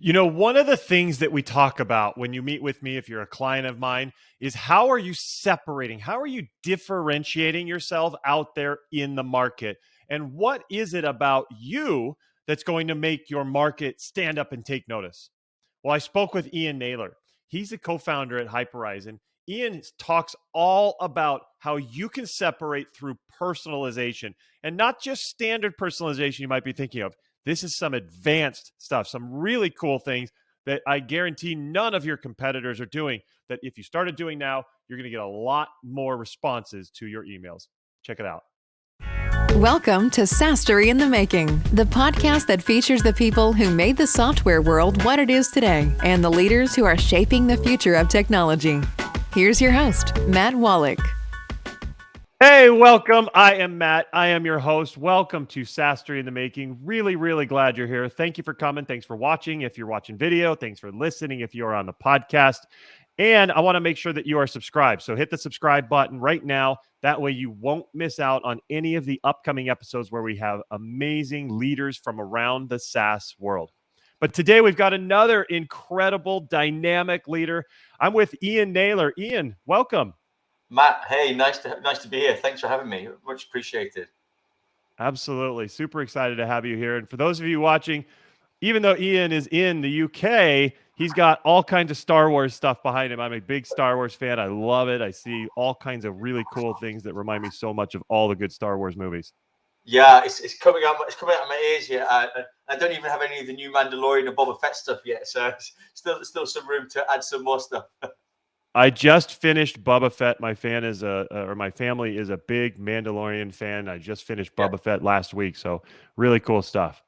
One of the things that we talk about when you meet with me, if you're a client of mine, is how are you separating? How are you differentiating yourself out there in the market? And what is it about you that's going to make your market stand up and take notice? Well, I spoke with Ian Naylor. He's the co-founder at Hyperise. And Ian talks all about how you can separate through personalization, and not just standard personalization you might be thinking of. This is some advanced stuff, some really cool things that I guarantee none of your competitors are doing, that if you started doing now, you're going to get a lot more responses to your emails. Check it out. Welcome to SaaS Story in the Making, the podcast that features the people who made the software world what it is today and the leaders who are shaping the future of technology. Here's your host, Matt Wallach. Hey, welcome. I am Matt. I am your host. Welcome to SaaS Story in the Making. Really, really glad you're here. Thank you for coming. Thanks for watching. If you're watching video, thanks for listening. If you're on the podcast, and I want to make sure that you are subscribed. So hit the subscribe button right now. That way you won't miss out on any of the upcoming episodes where we have amazing leaders from around the SaaS world. But today we've got another incredible, dynamic leader. I'm with Ian Naylor. Ian, welcome. Matt, hey, nice to be here. Thanks for having me. Much appreciated. Absolutely. Super excited to have you here. And for those of you watching, even though Ian is in the UK, he's got all kinds of Star Wars stuff behind him. I'm a big Star Wars fan. I love it. I see all kinds of really cool things that remind me so much of all the good Star Wars movies. Yeah, it's coming out. It's coming out of my ears here. I don't even have any of the new Mandalorian and Boba Fett stuff yet, so still some room to add some more stuff. I just finished Boba Fett. My family is a big Mandalorian fan. I just finished Boba Fett last week, so really cool stuff.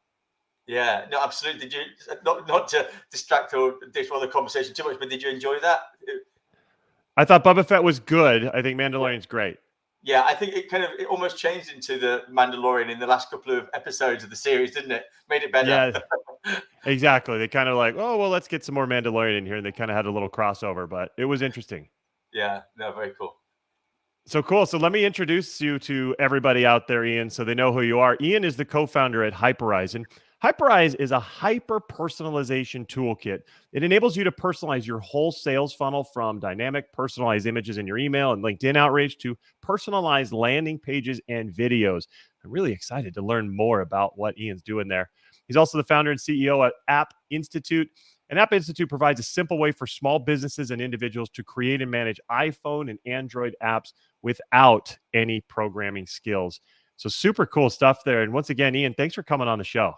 Yeah, no, absolutely. Did you not to distract or derail the conversation too much, but did you enjoy that? I thought Boba Fett was good. I think Mandalorian's great. Yeah, I think it almost changed into the Mandalorian in the last couple of episodes of the series, didn't it? Made it better. Yeah, exactly. They kind of like, oh, well, let's get some more Mandalorian in here. And they kind of had a little crossover, but it was interesting. Yeah, no, very cool. So cool. So let me introduce you to everybody out there, Ian, so they know who you are. Ian is the co-founder at Hyperise. And Hyperise is a hyper-personalization toolkit. It enables you to personalize your whole sales funnel, from dynamic personalized images in your email and LinkedIn outreach to personalized landing pages and videos. I'm really excited to learn more about what Ian's doing there. He's also the founder and CEO at AppInstitute. And AppInstitute provides a simple way for small businesses and individuals to create and manage iPhone and Android apps without any programming skills. So super cool stuff there. And once again, Ian, thanks for coming on the show.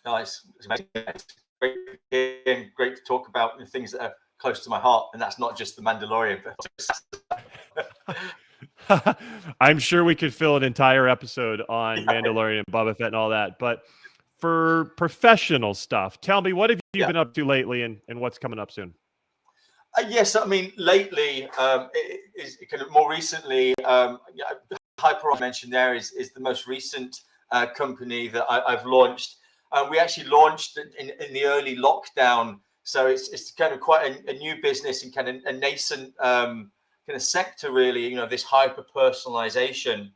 Nice. It's great to talk about the things that are close to my heart, and that's not just the Mandalorian. I'm sure we could fill an entire episode on Mandalorian, Boba Fett, and all that. But for professional stuff, tell me, what have you been up to lately, and what's coming up soon? Yes, I mean, lately, is kind of more recently, Hyperise mentioned there is the most recent company that I've launched. We actually launched in the early lockdown, so it's kind of quite a new business and kind of a nascent kind of sector, really. You know, this hyper personalization.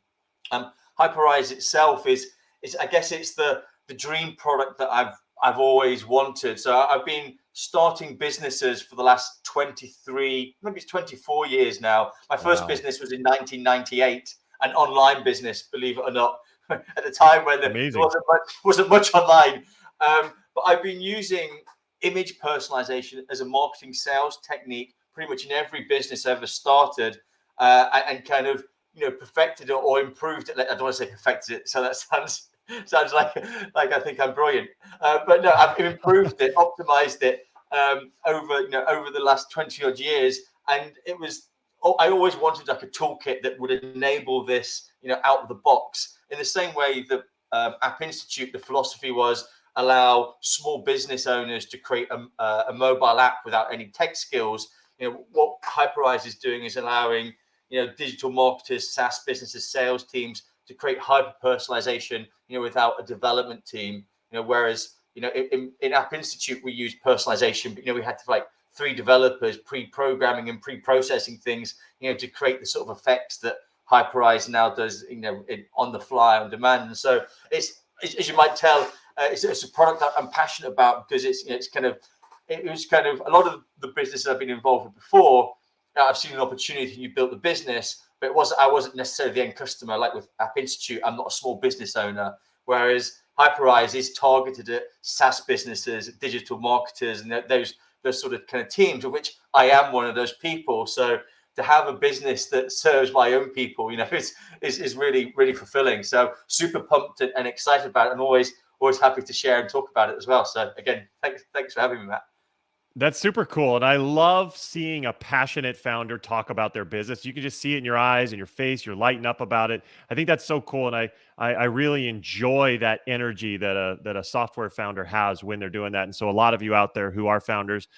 Hyperise itself is I guess it's the dream product that I've always wanted. So I've been starting businesses for the last 23, maybe it's 24 years now. My first business was in 1998, an online business, believe it or not. At the time when there wasn't much online. But I've been using image personalization as a marketing sales technique pretty much in every business I ever started, and kind of, perfected it or improved it. I don't want to say perfected it, so that sounds like I think I'm brilliant. But no, I've improved it, optimized it over the last 20 odd years. And I always wanted like a toolkit that would enable this, out of the box. In the same way that AppInstitute, the philosophy was allow small business owners to create a mobile app without any tech skills. What Hyperise is doing is allowing digital marketers, SaaS businesses, sales teams to create hyper personalization without a development team. Whereas in AppInstitute we use personalization, but we had to 3 developers pre-programming and pre-processing things to create the sort of effects that Hyperise now does, on the fly, on demand. And so it's, as you might tell, it's a product that I'm passionate about because it was kind of a lot of the businesses I've been involved with before. I've seen an opportunity, you built the business, but I wasn't necessarily the end customer. Like with AppInstitute, I'm not a small business owner, whereas Hyperise is targeted at SaaS businesses, digital marketers, and those sort of kind of teams, of which I am one of those people. So to have a business that serves my own people, is really, really fulfilling. So super pumped and excited about it, and always happy to share and talk about it as well. So again, thanks for having me, Matt. That's super cool. And I love seeing a passionate founder talk about their business. You can just see it in your eyes and your face. You're lighting up about it. I think that's so cool. And I really enjoy that energy that a software founder has when they're doing that. And so a lot of you out there who are founders,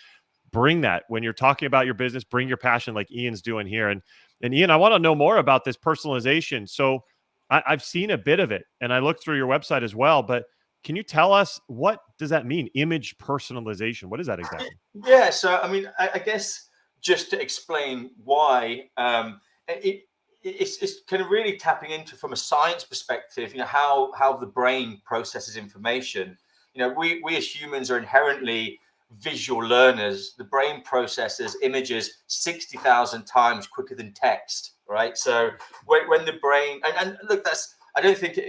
bring that when you're talking about your business, bring your passion like Ian's doing here. And Ian, I want to know more about this personalization. So I've seen a bit of it and I looked through your website as well, but can you tell us, what does that mean? Image personalization. What is that exactly? Yeah. So, I mean, I guess just to explain why, it's kind of really tapping into, from a science perspective, how the brain processes information. We as humans are inherently visual learners. The brain processes images 60,000 times quicker than text, right? So when the brain, and look, I don't think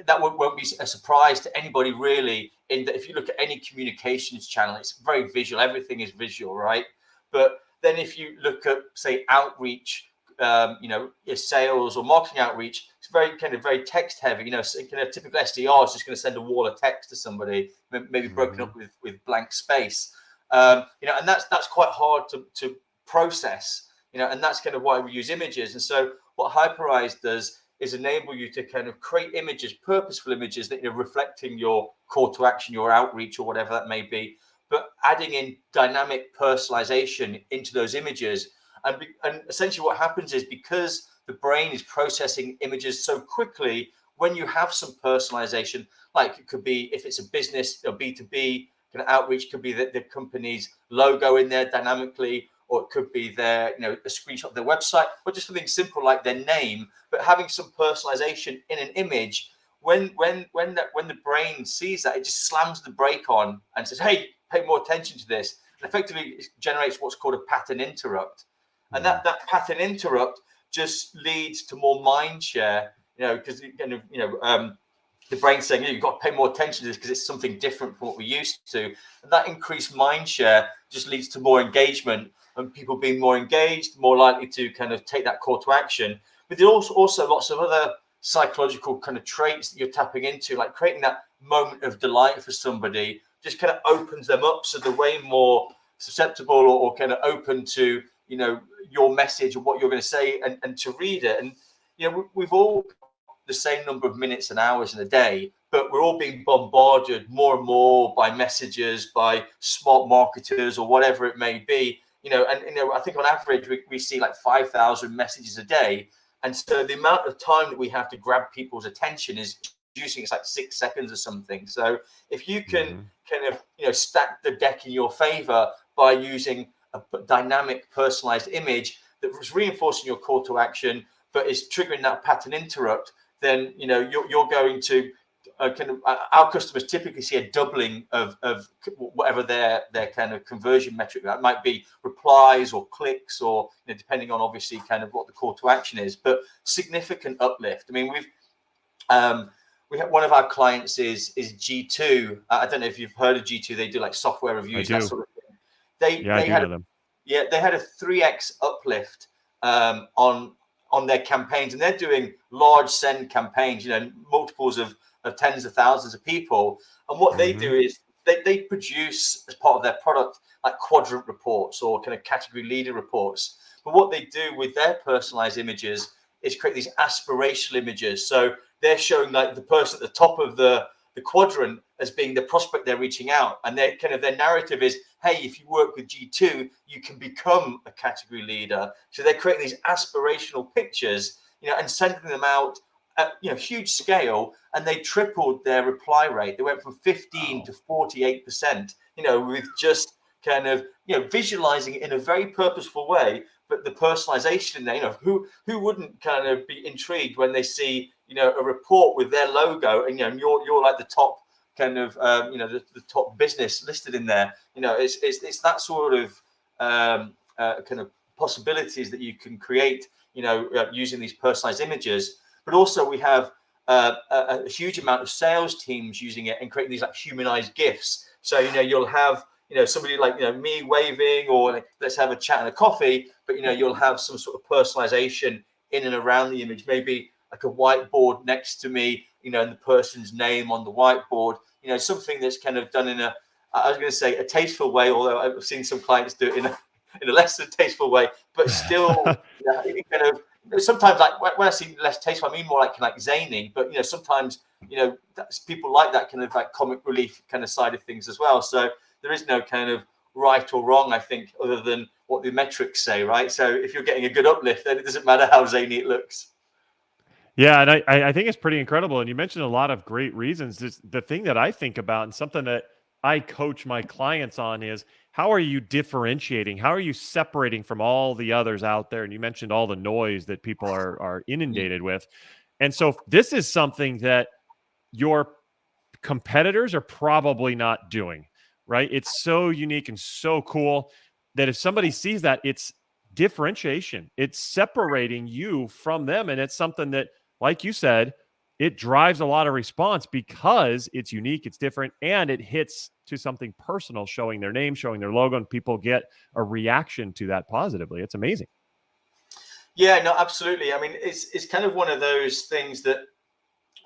that won't be a surprise to anybody really, in that if you look at any communications channel, it's very visual. Everything is visual, right? But then if you look at, say, outreach, your sales or marketing outreach, it's very text heavy. Typical SDR is just going to send a wall of text to somebody, maybe broken up with blank space. And that's quite hard to process. And that's kind of why we use images. And so what Hyperise does is enable you to kind of create images, purposeful images that are reflecting your call to action, your outreach, or whatever that may be, but adding in dynamic personalization into those images. And essentially what happens is, because the brain is processing images so quickly, when you have some personalization, like it could be, if it's a business or B2B kind of outreach, could be the company's logo in there dynamically, or it could be a screenshot of their website, or just something simple like their name, but having some personalization in an image. When the brain sees that, it just slams the brake on and says, "Hey, pay more attention to this." And effectively, it generates what's called a pattern interrupt, and that pattern interrupt just leads to more mind share. Because the brain's saying, you've got to pay more attention to this because it's something different from what we're used to, and that increased mind share just leads to more engagement. And people being more engaged, more likely to kind of take that call to action. But there's also lots of other psychological kind of traits that you're tapping into, like creating that moment of delight for somebody just kind of opens them up, so they're way more susceptible or kind of open to your message or what you're going to say, and to read it. And we've all the same number of minutes and hours in a day, but we're all being bombarded more and more by messages, by smart marketers, or whatever it may be. I think on average we see like 5,000 messages a day, and so the amount of time that we have to grab people's attention is reducing. It's like 6 seconds or something. So if you can kind of stack the deck in your favor by using a dynamic, personalized image that was reinforcing your call to action, but is triggering that pattern interrupt, then you're going to our customers typically see a doubling of whatever their kind of conversion metric. That might be replies or clicks, or depending on obviously kind of what the call to action is, but significant uplift. I mean, we have one of our clients is G2. I don't know if you've heard of G2. They do like software reviews, that sort of thing. They had them. Yeah, they had a 3x uplift on their campaigns, and they're doing large send campaigns, multiples of tens of thousands of people. And what they do is they produce, as part of their product, like quadrant reports or kind of category leader reports. But what they do with their personalized images is create these aspirational images. So they're showing like the person at the top of the quadrant as being the prospect they're reaching out. And their narrative is, hey, if you work with G2, you can become a category leader. So they're creating these aspirational pictures, and sending them out at huge scale, and they tripled their reply rate. They went from 15 to 48%, with just kind of visualizing it in a very purposeful way. But the personalization in there, who wouldn't kind of be intrigued when they see a report with their logo, and you're like the top kind of the top business listed in there. It's that sort of kind of possibilities that you can create, using these personalized images. But also we have a huge amount of sales teams using it and creating these like humanized GIFs. So you'll have somebody like me waving, or like, let's have a chat and a coffee, but you'll have some sort of personalization in and around the image, maybe like a whiteboard next to me, and the person's name on the whiteboard, something that's kind of done in I was going to say a tasteful way, although I've seen some clients do it in a less than tasteful way, but still it kind of, sometimes, like when I see less tasteful, I mean more like zany, but sometimes people like that kind of like comic relief kind of side of things as well. So there is no kind of right or wrong, I think, other than what the metrics say, right? So if you're getting a good uplift, then it doesn't matter how zany it looks. Yeah, and I think it's pretty incredible. And you mentioned a lot of great reasons. The thing that I think about, and something that I coach my clients on, is how are you differentiating? How are you separating from all the others out there? And you mentioned all the noise that people are inundated with. And so this is something that your competitors are probably not doing, right? It's so unique and so cool that if somebody sees that, it's differentiation. It's separating you from them. And it's something that, like you said, it drives a lot of response because it's unique, it's different, and it hits to something personal, showing their name, showing their logo, and people get a reaction to that positively. It's amazing. Yeah, no, absolutely. I mean, it's kind of one of those things that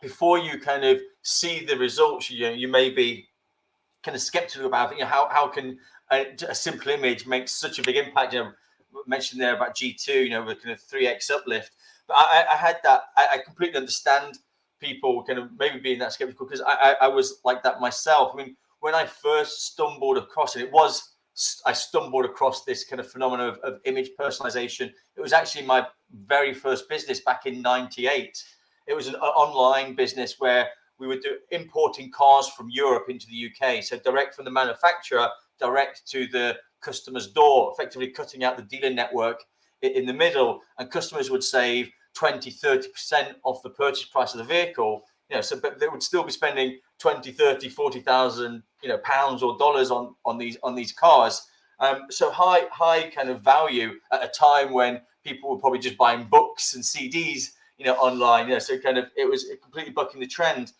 before you kind of see the results, you may be kind of skeptical about it. How can a simple image make such a big impact? Mentioned there about G2, with kind of 3x uplift. But I had that. I completely understand people kind of maybe being that skeptical, because I was like that myself. I mean, when I first stumbled across it, I stumbled across this kind of phenomenon of image personalization. It was actually my very first business back in '98. It was an online business where we were importing cars from Europe into the UK. So direct from the manufacturer, direct to the customer's door, effectively cutting out the dealer network in the middle. And customers would save 20, 30% off the purchase price of the vehicle. But they would still be spending 20, 30, 40,000, pounds or dollars on these cars. So high kind of value at a time when people were probably just buying books and CDs, online. So kind of, it was completely bucking the trend.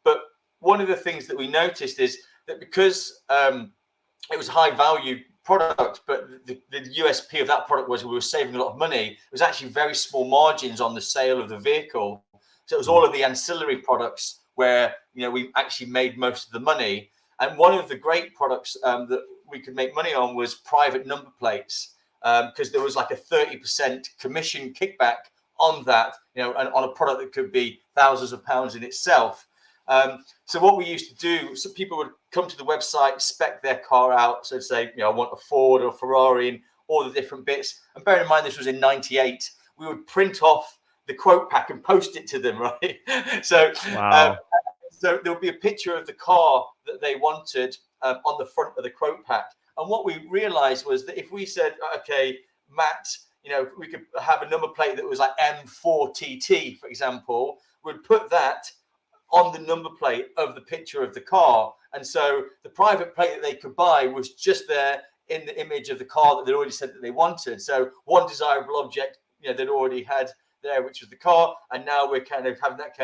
But one of the things that we noticed is that because it was a high value product, but the USP of that product was we were saving a lot of money. It was actually very small margins on the sale of the vehicle. So it was all of the ancillary products where we actually made most of the money. And one of the great products that we could make money on was private number plates, because there was like a 30% commission kickback on that, and on a product that could be thousands of pounds in itself. So what we used to do, so people would come to the website, spec their car out. So say, I want a Ford or a Ferrari and all the different bits. And bear in mind, this was in '98. We would print off the quote pack and post it to them, right? So, Wow. So there would be a picture of the car that they wanted on the front of the quote pack. And what we realized was that if we said, okay, Matt, we could have a number plate that was like M4TT, for example, we'd put that on the number plate of the picture of the car. And so the private plate that they could buy was just there in the image of the car that they already said that they wanted. So one desirable object, they'd already had there, which was the car. And now we're kind of having that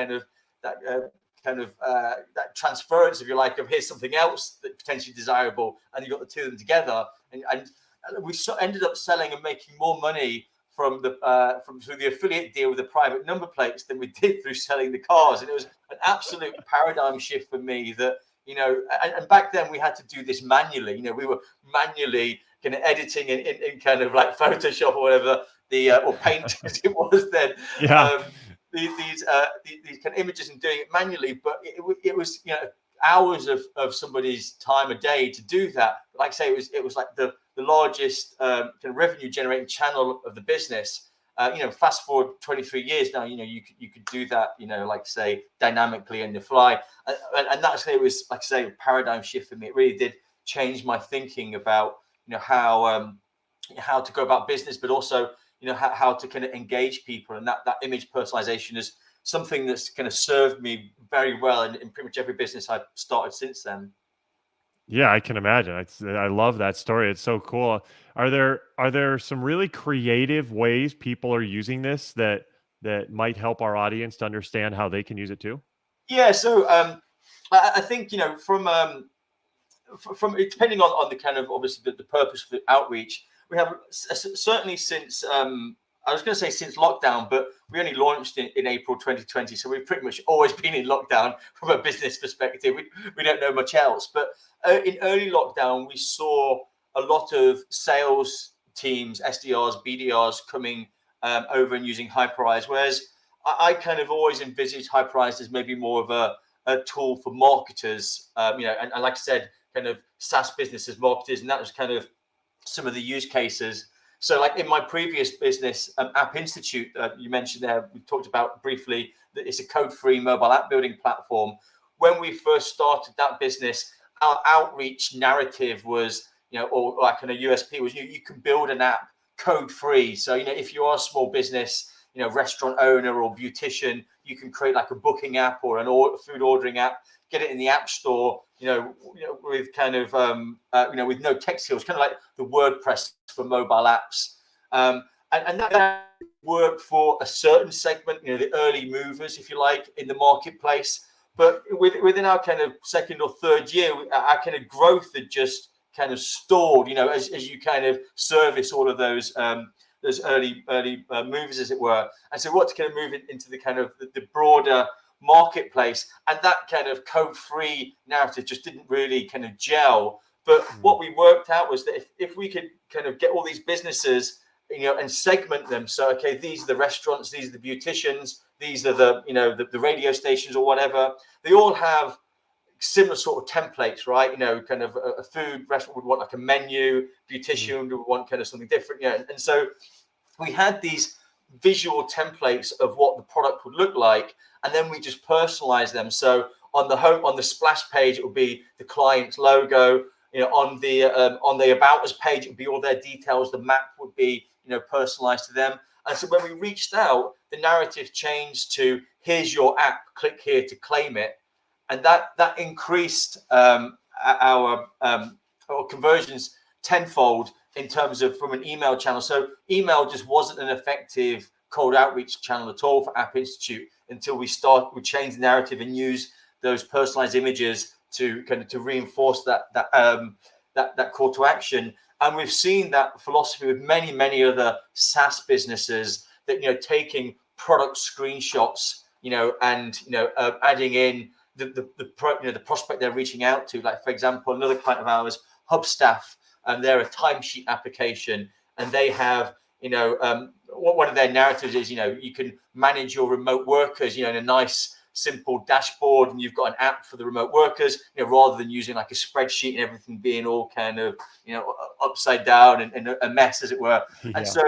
that transference, if you like, of here's something else that's potentially desirable, and you got the two of them together. And we ended up selling and making more money from through the affiliate deal with the private number plates than we did through selling the cars. And it was an absolute paradigm shift for me that, and back then we had to do this manually. We were manually kind of editing in kind of like Photoshop or whatever, or Paint as it was then. Yeah. These kind of images and doing it manually, but it was hours of somebody's time a day to do that. Like I say, it was like the largest kind of revenue generating channel of the business. Fast forward 23 years now, you could do that, like say dynamically on the fly, and that's, it was, like I say, a paradigm shift for me. It really did change my thinking about how to go about business, but also how to kind of engage people. And that image personalization has something that's kind of served me very well in pretty much every business I've started since then. Yeah, I can imagine. I love that story. It's so cool. Are there some really creative ways people are using this that might help our audience to understand how they can use it too? Yeah, so I think from depending on the kind of obviously the purpose for the outreach, we have certainly since I was going to say since lockdown, but we only launched in April 2020, so we've pretty much always been in lockdown from a business perspective. We don't know much else, but in early lockdown, we saw a lot of sales teams, SDRs, BDRs coming over and using Hyperise, whereas I kind of always envisaged Hyperise as maybe more of a tool for marketers, and like I said, kind of SaaS businesses, marketers, and that was kind of some of the use cases. So like in my previous business, AppInstitute, you mentioned there, we talked about briefly that it's a code-free mobile app building platform. When we first started that business, our outreach narrative was, or like kind of USP was you can build an app code-free. So, if you are a small business, restaurant owner or beautician, you can create like a booking app or food ordering app, get it in the app store, with kind of, with no tech skills, kind of like the WordPress for mobile apps. And that worked for a certain segment, the early movers, if you like, in the marketplace. But within our kind of second or third year, our kind of growth had just kind of stalled, as you kind of service all of those early movers, as it were. And so what's kind of moving into the kind of the broader marketplace, and that kind of code-free narrative just didn't really kind of gel. But what we worked out was that if we could kind of get all these businesses, and segment them, so okay, these are the restaurants, these are the beauticians, these are the radio stations or whatever, they all have similar sort of templates, right? Kind of a food restaurant would want like a menu, beautician would want kind of something different, and so we had these visual templates of what the product would look like, and then we just personalize them. So on the splash page, it would be the client's logo. On the about us page, it would be all their details. The map would be personalized to them. And so when we reached out, the narrative changed to here's your app, click here to claim it, and that increased our conversions tenfold in terms of from an email channel. So email just wasn't an effective cold outreach channel at all for AppInstitute until we change the narrative and use those personalized images to kind of to reinforce that call to action. And we've seen that philosophy with many other SaaS businesses that taking product screenshots, and adding in the prospect they're reaching out to. Like for example, another client of ours, Hubstaff, and they're a timesheet application, and they have one of their narratives is you can manage your remote workers in a nice simple dashboard, and you've got an app for the remote workers, rather than using like a spreadsheet and everything being all kind of upside down and a mess, as it were. Yeah. And so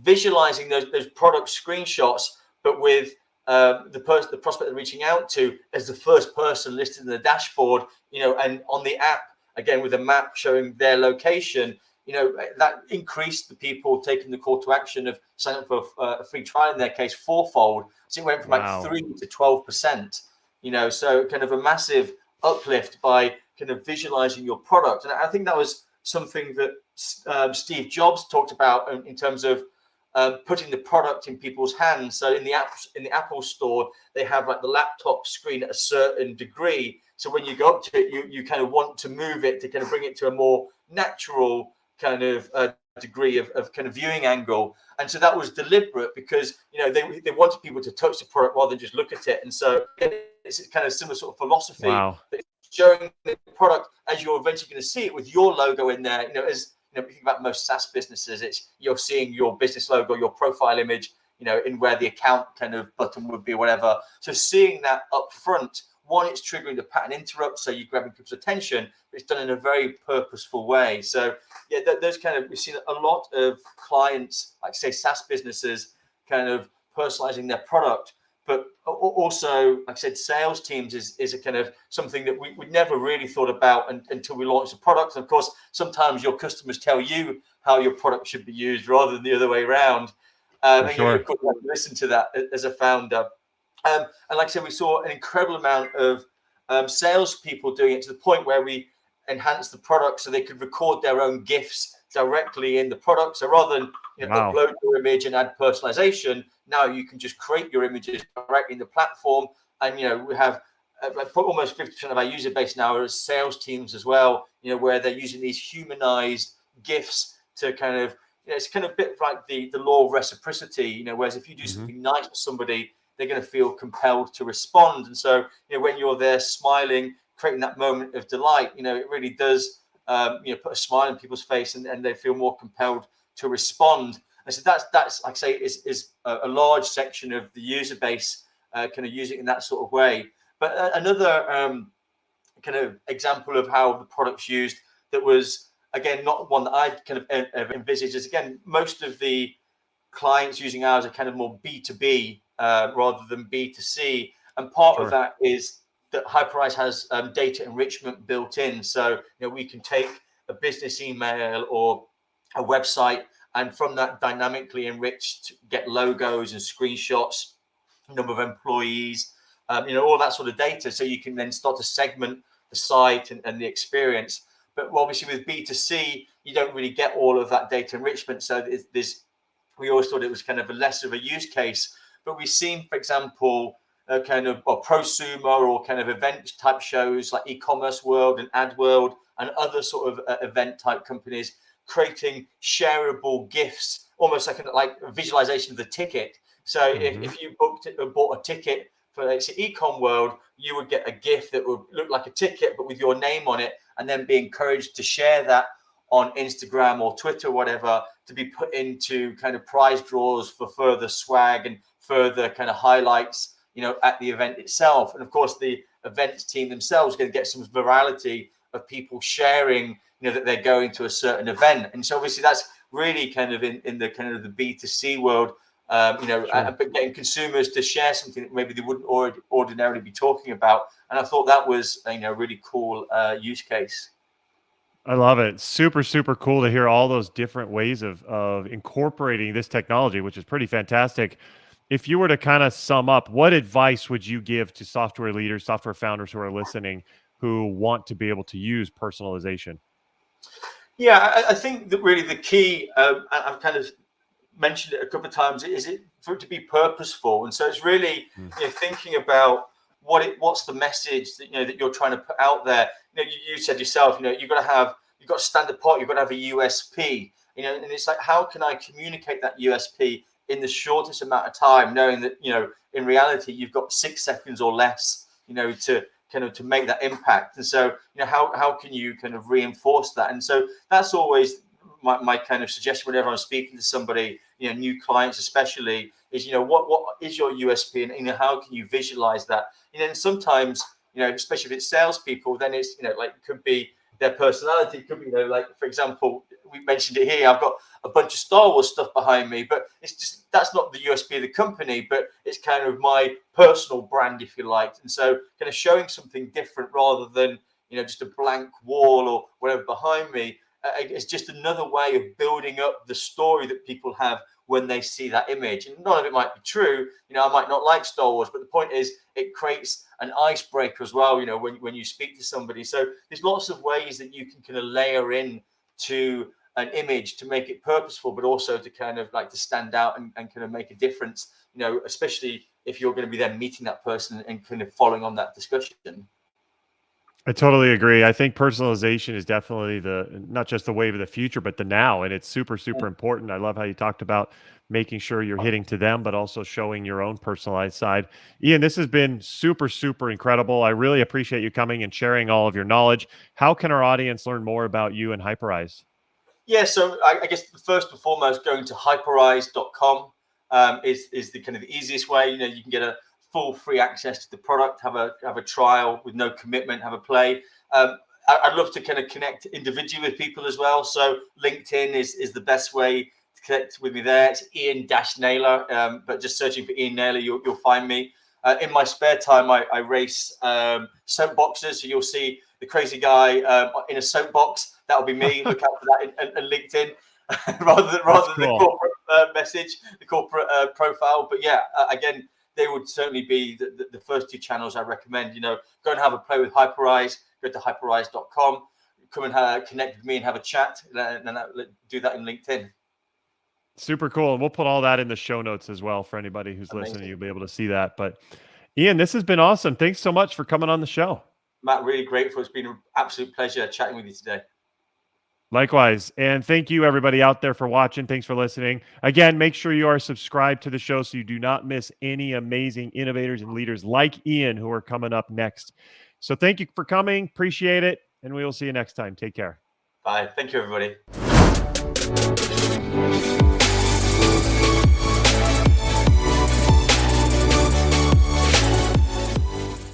visualizing those product screenshots, but with the prospect they're reaching out to as the first person listed in the dashboard, and on the app again with a map showing their location, that increased the people taking the call to action of signing up for a free trial, in their case, fourfold. So it went from like 3 to 12%, so kind of a massive uplift by kind of visualizing your product. And I think that was something that Steve Jobs talked about in terms of putting the product in people's hands. So in the Apple store, they have like the laptop screen at a certain degree. So when you go up to it, you kind of want to move it to kind of bring it to a more natural kind of degree of kind of viewing angle. And so that was deliberate because they wanted people to touch the product rather than just look at it. And so it's kind of similar sort of philosophy. Wow. That showing the product as you're eventually going to see it with your logo in there. As if you think about most SaaS businesses, you're seeing your business logo, your profile image, in where the account kind of button would be, or whatever. So seeing that up front, one, it's triggering the pattern interrupt, so you're grabbing people's attention, but it's done in a very purposeful way. So yeah, those kind of, we've seen a lot of clients, like say SaaS businesses, kind of personalizing their product, but also, like I said, sales teams is a kind of something that we never really thought about until we launched the product. And of course, sometimes your customers tell you how your product should be used rather than the other way around. And sure. you could listen to that as a founder. And like I said, we saw an incredible amount of salespeople doing it to the point where we enhanced the product so they could record their own GIFs directly in the product. So rather than Wow. upload your image and add personalization, now you can just create your images directly in the platform. And we have almost 50% of our user base now are sales teams as well. Where they're using these humanized GIFs to kind of it's kind of a bit like the law of reciprocity. Whereas if you do something nice for somebody, they're going to feel compelled to respond. And so, when you're there smiling, creating that moment of delight, it really does, put a smile on people's face, and they feel more compelled to respond. And so that's like I say, is a large section of the user base kind of using it in that sort of way. But another kind of example of how the product's used that was, again, not one that I kind of envisaged is, again, most of the clients using ours are kind of more B2B rather than B2C. And part of that is that Hyperise has data enrichment built in. So, we can take a business email or a website, and from that dynamically enriched, get logos and screenshots, number of employees, all that sort of data. So you can then start to segment the site and the experience. But obviously with B2C, you don't really get all of that data enrichment. So we always thought it was kind of a less of a use case. But we've seen, for example, kind of prosumer or kind of event type shows like e-commerce world and ad world and other sort of event type companies creating shareable GIFs, almost like a visualization of the ticket. So if you bought a ticket for, let's say, e-com world, you would get a GIF that would look like a ticket, but with your name on it, and then be encouraged to share that on Instagram or Twitter, or whatever, to be put into kind of prize draws for further swag and further kind of highlights, at the event itself. And of course, the events team themselves are going to get some virality of people sharing, that they're going to a certain event. And so obviously that's really kind of in the kind of the B2C world, but getting consumers to share something that maybe they wouldn't ordinarily be talking about. And I thought that was a really cool use case. I love it. Super, super cool to hear all those different ways of incorporating this technology, which is pretty fantastic. If you were to kind of sum up, what advice would you give to software leaders, software founders who are listening, who want to be able to use personalization? Yeah, I think that really the key, I've kind of mentioned it a couple of times, is it for it to be purposeful. And so it's really thinking about what's the message that that you're trying to put out there. You said yourself, you've got to stand apart, you've got to have a USP, and it's like, how can I communicate that USP in the shortest amount of time, knowing that in reality you've got 6 seconds or less to make that impact. And so how can you kind of reinforce that? And so that's always my kind of suggestion whenever I'm speaking to somebody, new clients especially, is what is your USP, and how can you visualize that? And sometimes especially if it's salespeople, then it's like it could be their personality, it could be like, for example, we mentioned it here, I've got a bunch of Star Wars stuff behind me, but it's just, that's not the USP of the company, but it's kind of my personal brand, if you like. And so kind of showing something different rather than just a blank wall or whatever behind me. It's just another way of building up the story that people have when they see that image. And none of it might be true. I might not like Star Wars, but the point is it creates an icebreaker as well, when you speak to somebody. So there's lots of ways that you can kind of layer in to an image to make it purposeful, but also to kind of like to stand out and kind of make a difference, especially if you're going to be then meeting that person and kind of following on that discussion. I totally agree. I think personalization is definitely not just the wave of the future, but the now. And it's super, super important. I love how you talked about making sure you're hitting to them, but also showing your own personalized side. Ian, this has been super, super incredible. I really appreciate you coming and sharing all of your knowledge. How can our audience learn more about you and Hyperise? Yeah, so I guess first and foremost, going to hyperise.com is the kind of the easiest way. You can get a full free access to the product, have a trial with no commitment, have a play. I'd love to kind of connect individually with people as well. So LinkedIn is the best way to connect with me there. It's Ian Naylor, but just searching for Ian Naylor, you'll find me. In my spare time, I race soapboxes. So you'll see the crazy guy in a soapbox. That'll be me. Look out for that in LinkedIn rather than cool. the corporate message, the corporate profile. But yeah, again, they would certainly be the first two channels I recommend. Go and have a play with Hyperise. Go to hyperise.com. Come and connect with me and have a chat, and do that in LinkedIn. Super cool. And we'll put all that in the show notes as well for anybody who's listening. You'll be able to see that. But Ian, this has been awesome. Thanks so much for coming on the show. Matt, really grateful. It's been an absolute pleasure chatting with you today. Likewise. And thank you, everybody out there, for watching. Thanks for listening. Again, make sure you are subscribed to the show so you do not miss any amazing innovators and leaders like Ian who are coming up next. So thank you for coming. Appreciate it. And we will see you next time. Take care. Bye. Thank you, everybody.